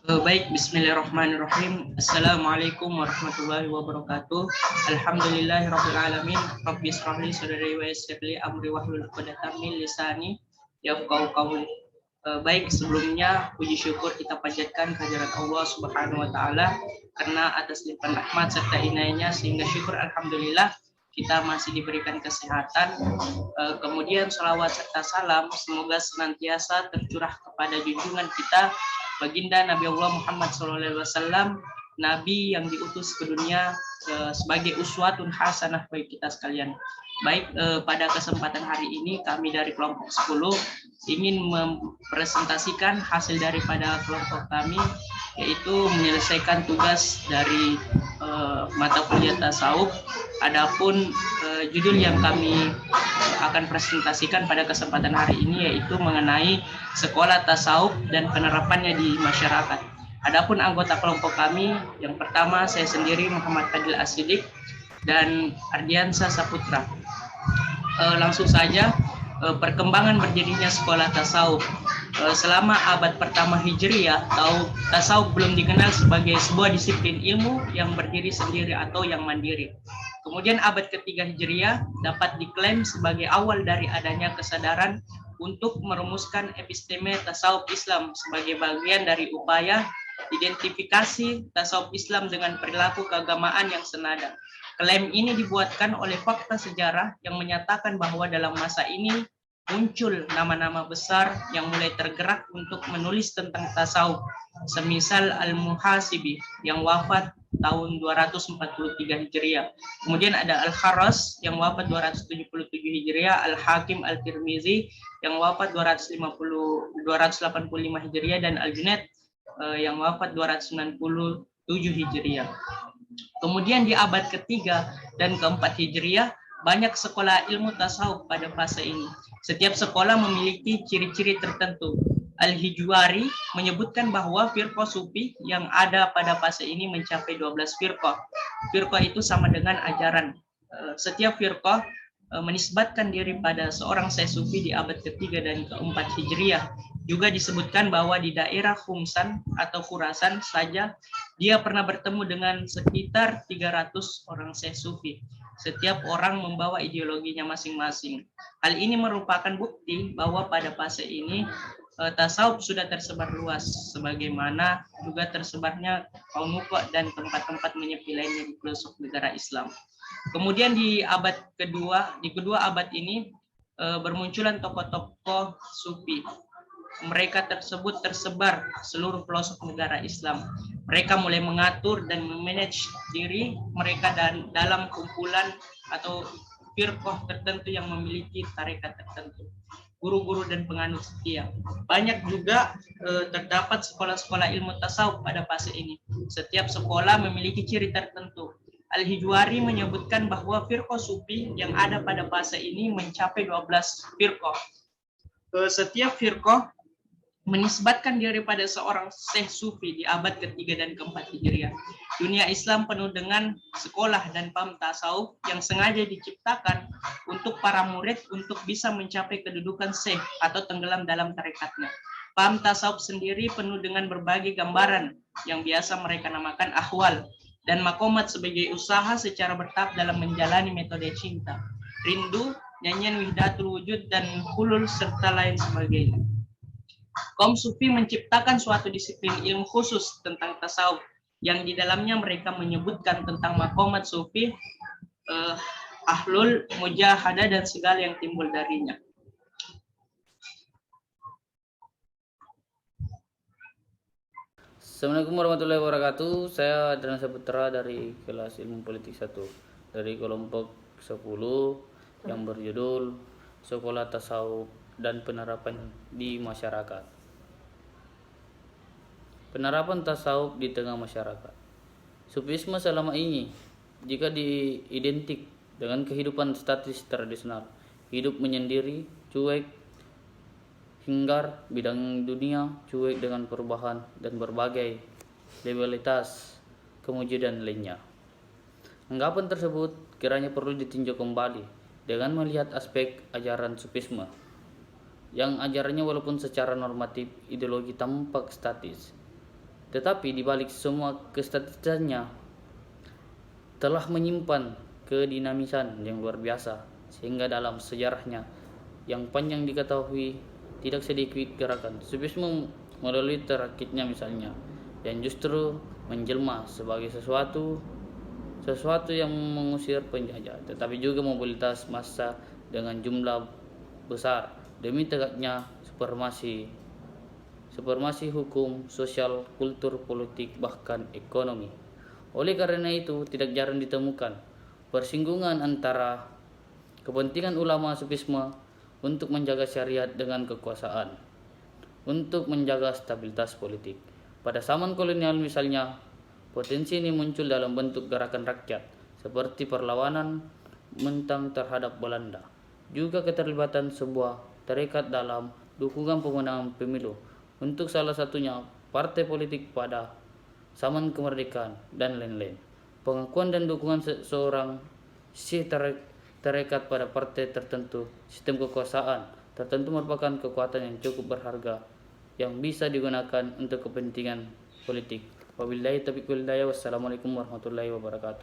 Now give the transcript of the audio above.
Baik, bismillahirrahmanirrahim. Assalamualaikum warahmatullahi wabarakatuh. Alhamdulillahirabbil alamin. Rabbi shrah li sadri wa yassir li amri wahlul 'uqdatam min lisani yafqahu qawli. Baik, sebelumnya puji syukur kita panjatkan kehadirat Allah Subhanahu wa taala karena atas limpahan rahmat serta inayahnya sehingga syukur alhamdulillah kita masih diberikan kesehatan. Kemudian salawat serta salam semoga senantiasa tercurah kepada junjungan kita baginda Nabi Allah Muhammad SAW, Nabi yang diutus ke dunia sebagai uswatun hasanah bagi kita sekalian. Baik, pada kesempatan hari ini kami dari kelompok 10 ingin mempresentasikan hasil daripada kelompok kami, yaitu menyelesaikan tugas dari mata kuliah tasawuf. Adapun judul yang kami akan presentasikan pada kesempatan hari ini yaitu mengenai sekolah tasawuf dan penerapannya di masyarakat. Adapun anggota kelompok kami, yang pertama saya sendiri Muhammad Fadil Asidik dan Ardiansa Saputra. Langsung saja, perkembangan berdirinya sekolah tasawuf. Selama abad pertama Hijriyah, tasawuf belum dikenal sebagai sebuah disiplin ilmu yang berdiri sendiri atau yang mandiri. Kemudian abad ketiga Hijriyah dapat diklaim sebagai awal dari adanya kesadaran untuk merumuskan episteme tasawuf Islam sebagai bagian dari upaya identifikasi tasawuf Islam dengan perilaku keagamaan yang senada. Klaim ini dibuatkan oleh fakta sejarah yang menyatakan bahwa dalam masa ini muncul nama-nama besar yang mulai tergerak untuk menulis tentang tasawuf, semisal Al-Muhasibi yang wafat tahun 243 Hijriah. Kemudian ada Al-Kharras yang wafat 277 Hijriah, Al-Hakim Al-Tirmizi yang wafat 285 Hijriah, dan Al-Junaid yang wafat 297 Hijriah. Kemudian di abad ketiga dan keempat Hijriah banyak sekolah ilmu tasawuf pada fase ini. Setiap sekolah memiliki ciri-ciri tertentu. Al-Hijwari menyebutkan bahwa firqah sufi yang ada pada fase ini mencapai 12 firqah. Firqah itu sama dengan ajaran. Setiap firqah menisbatkan diri pada seorang syekh sufi di abad ketiga dan keempat Hijriah. Juga disebutkan bahwa di daerah Khumsan atau Khurasan saja dia pernah bertemu dengan sekitar 300 orang syekh sufi. Setiap orang membawa ideologinya masing-masing. Hal ini merupakan bukti bahwa pada fase ini tasawuf sudah tersebar luas, sebagaimana juga tersebarnya kaum muka dan tempat-tempat menyepi lainnya di pelosok negara Islam. Kemudian di kedua abad ini bermunculan tokoh-tokoh sufi. Mereka tersebut tersebar seluruh pelosok negara Islam. Mereka mulai mengatur dan memanage diri mereka dalam kumpulan atau firqah tertentu yang memiliki tarekat tertentu. Guru-guru dan penganut setia. Banyak juga terdapat sekolah-sekolah ilmu tasawuf pada fase ini. Setiap sekolah memiliki ciri tertentu. Al-Hijwari menyebutkan bahwa firqah sufi yang ada pada fase ini mencapai 12 firqah. Setiap firqah menisbatkan diri pada seorang syekh sufi di abad ketiga dan keempat Hijriah. Dunia Islam penuh dengan sekolah dan paham tasawuf yang sengaja diciptakan untuk para murid untuk bisa mencapai kedudukan syekh atau tenggelam dalam tarekatnya. Paham tasawuf sendiri penuh dengan berbagai gambaran yang biasa mereka namakan ahwal dan makomat sebagai usaha secara bertahap dalam menjalani metode cinta, rindu, nyanyian wihdatul wujud, dan hulul serta lain sebagainya. Kaum sufi menciptakan suatu disiplin ilmu khusus tentang tasawuf yang di dalamnya mereka menyebutkan tentang makomat sufi, ahlul, mujahadah, dan segala yang timbul darinya. Assalamualaikum warahmatullahi wabarakatuh. Saya Adrian Saputra dari kelas Ilmu Politik 1 dari kelompok 10 yang berjudul Sekolah Tasawuf dan Penerapan di Masyarakat. Penerapan tasawuf di tengah masyarakat. Sufisme selama ini jika diidentik dengan kehidupan statis tradisional, hidup menyendiri, cuek, hinggar, bidang dunia, cuek dengan perubahan dan berbagai legalitas kewujudan lainnya. Anggapan tersebut kiranya perlu ditinjau kembali dengan melihat aspek ajaran sufisme yang ajarannya walaupun secara normatif ideologi tampak statis, tetapi di balik semua kestatisannya telah menyimpan kedinamisan yang luar biasa, sehingga dalam sejarahnya yang panjang diketahui tidak sedikit gerakan sufisme melalui terakitnya misalnya, yang justru menjelma sebagai sesuatu yang mengusir penjajah, tetapi juga mobilitas massa dengan jumlah besar demi tegaknya supremasi hukum, sosial, kultur, politik, bahkan ekonomi. Oleh karena itu, tidak jarang ditemukan persinggungan antara kepentingan ulama sufisme untuk menjaga syariat dengan kekuasaan, untuk menjaga stabilitas politik. Pada zaman kolonial misalnya, potensi ini muncul dalam bentuk gerakan rakyat, seperti perlawanan mentang terhadap Belanda. Juga keterlibatan sebuah tarekat dalam dukungan pemenangan pemilu, untuk salah satunya partai politik pada zaman kemerdekaan, dan lain-lain. Pengakuan dan dukungan seorang syekh tarekat pada partai tertentu, sistem kekuasaan tertentu merupakan kekuatan yang cukup berharga yang bisa digunakan untuk kepentingan politik. Wabillahi taufiq wal hidayah. Wassalamualaikum warahmatullahi wabarakatuh.